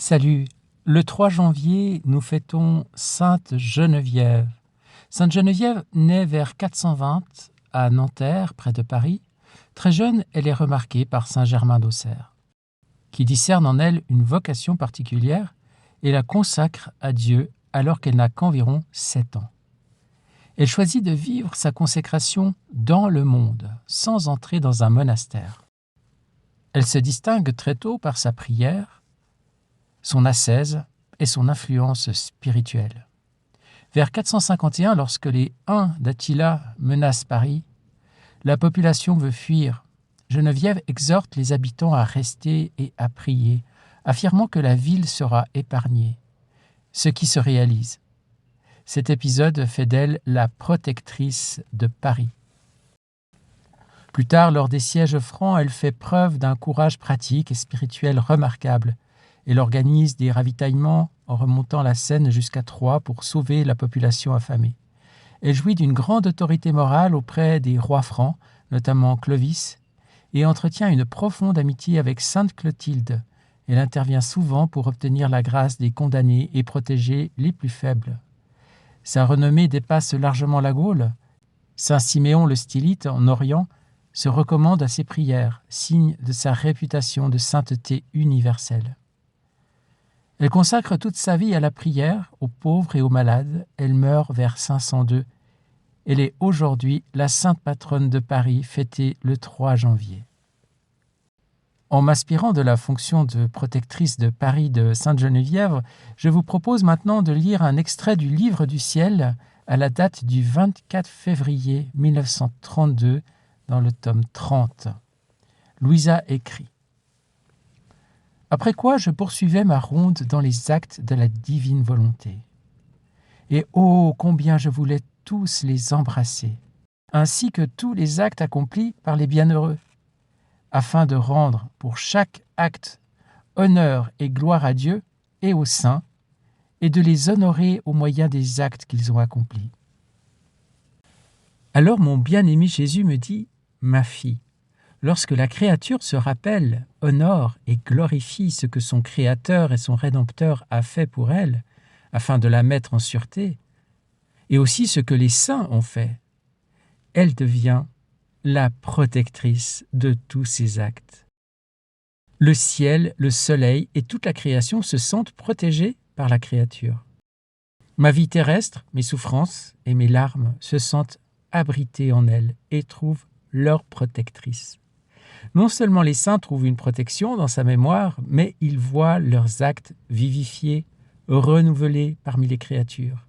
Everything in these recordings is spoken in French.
Salut, le 3 janvier, nous fêtons Sainte Geneviève. Sainte Geneviève naît vers 420 à Nanterre, près de Paris. Très jeune, elle est remarquée par saint Germain d'Auxerre, qui discerne en elle une vocation particulière et la consacre à Dieu alors qu'elle n'a qu'environ 7 ans. Elle choisit de vivre sa consécration dans le monde, sans entrer dans un monastère. Elle se distingue très tôt par sa prière, son ascèse et son influence spirituelle. Vers 451, lorsque les Huns d'Attila menacent Paris, la population veut fuir. Geneviève exhorte les habitants à rester et à prier, affirmant que la ville sera épargnée, ce qui se réalise. Cet épisode fait d'elle la protectrice de Paris. Plus tard, lors des sièges francs, elle fait preuve d'un courage pratique et spirituel remarquable. Elle organise des ravitaillements en remontant la Seine jusqu'à Troyes pour sauver la population affamée. Elle jouit d'une grande autorité morale auprès des rois francs, notamment Clovis, et entretient une profonde amitié avec sainte Clotilde. Elle intervient souvent pour obtenir la grâce des condamnés et protéger les plus faibles. Sa renommée dépasse largement la Gaule. Saint Siméon le Stylite, en Orient, se recommande à ses prières, signe de sa réputation de sainteté universelle. Elle consacre toute sa vie à la prière, aux pauvres et aux malades. Elle meurt vers 502. Elle est aujourd'hui la sainte patronne de Paris, fêtée le 3 janvier. En m'inspirant de la fonction de protectrice de Paris de Sainte Geneviève, je vous propose maintenant de lire un extrait du Livre du ciel à la date du 24 février 1932 dans le tome 30. Louisa écrit: Après quoi je poursuivais ma ronde dans les actes de la divine volonté. Et oh, combien je voulais tous les embrasser, ainsi que tous les actes accomplis par les bienheureux, afin de rendre pour chaque acte honneur et gloire à Dieu et aux saints, et de les honorer au moyen des actes qu'ils ont accomplis. Alors mon bien-aimé Jésus me dit: Ma fille, lorsque la créature se rappelle, honore et glorifie ce que son Créateur et son Rédempteur a fait pour elle, afin de la mettre en sûreté, et aussi ce que les saints ont fait, elle devient la protectrice de tous ses actes. Le ciel, le soleil et toute la création se sentent protégés par la créature. Ma vie terrestre, mes souffrances et mes larmes se sentent abritées en elle et trouvent leur protectrice. Non seulement les saints trouvent une protection dans sa mémoire, mais ils voient leurs actes vivifiés, renouvelés parmi les créatures.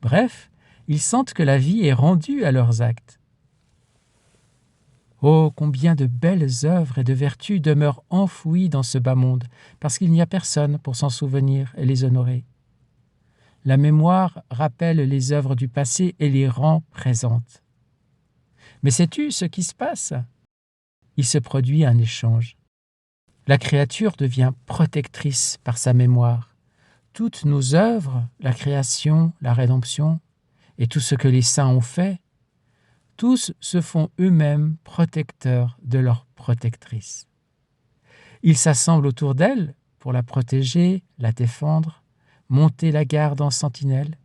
Bref, ils sentent que la vie est rendue à leurs actes. Oh, combien de belles œuvres et de vertus demeurent enfouies dans ce bas monde, parce qu'il n'y a personne pour s'en souvenir et les honorer. La mémoire rappelle les œuvres du passé et les rend présentes. Mais sais-tu ce qui se passe ? Il se produit un échange. La créature devient protectrice par sa mémoire. Toutes nos œuvres, la création, la rédemption, et tout ce que les saints ont fait, tous se font eux-mêmes protecteurs de leur protectrice. Ils s'assemblent autour d'elle pour la protéger, la défendre, monter la garde en sentinelle,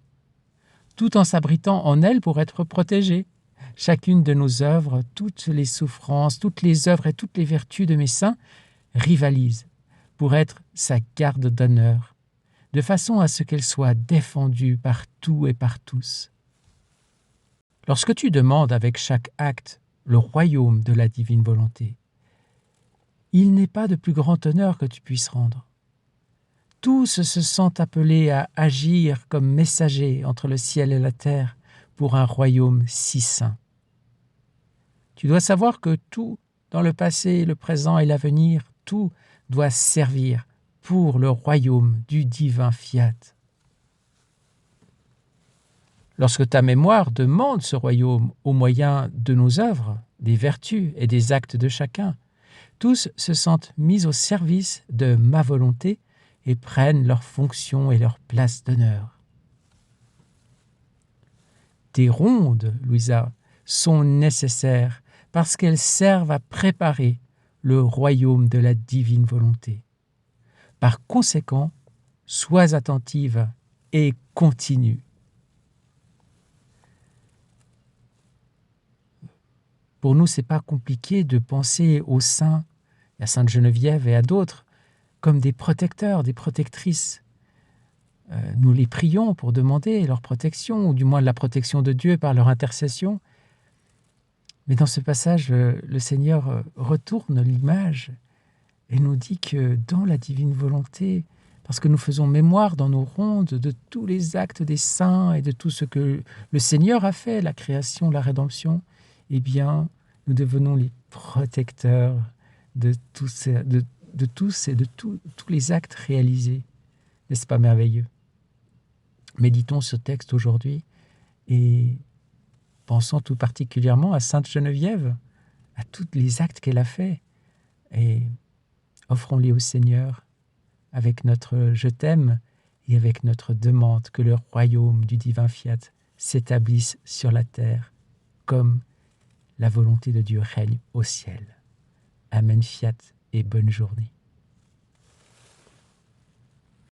tout en s'abritant en elle pour être protégés. Chacune de nos œuvres, toutes les souffrances, toutes les œuvres et toutes les vertus de mes saints rivalisent pour être sa garde d'honneur, de façon à ce qu'elle soit défendue par tout et par tous. Lorsque tu demandes avec chaque acte le royaume de la divine volonté, il n'est pas de plus grand honneur que tu puisses rendre. Tous se sentent appelés à agir comme messagers entre le ciel et la terre pour un royaume si saint. Tu dois savoir que tout, dans le passé, le présent et l'avenir, tout doit servir pour le royaume du divin fiat. Lorsque ta mémoire demande ce royaume au moyen de nos œuvres, des vertus et des actes de chacun, tous se sentent mis au service de ma volonté et prennent leur fonction et leur place d'honneur. Tes rondes, Louisa, sont nécessaires parce qu'elles servent à préparer le royaume de la divine volonté. Par conséquent, sois attentive et continue. Pour nous, ce n'est pas compliqué de penser aux saints, à Sainte Geneviève et à d'autres, comme des protecteurs, des protectrices. Nous les prions pour demander leur protection, ou du moins la protection de Dieu par leur intercession. Mais dans ce passage, le Seigneur retourne l'image et nous dit que dans la divine volonté, parce que nous faisons mémoire dans nos rondes de tous les actes des saints et de tout ce que le Seigneur a fait, la création, la rédemption, eh bien, nous devenons les protecteurs de tous les actes réalisés. N'est-ce pas merveilleux? Méditons ce texte aujourd'hui et pensons tout particulièrement à Sainte Geneviève, à tous les actes qu'elle a faits, et offrons-les au Seigneur avec notre « je t'aime » et avec notre demande que le royaume du divin fiat s'établisse sur la terre comme la volonté de Dieu règne au ciel. Amen fiat et bonne journée.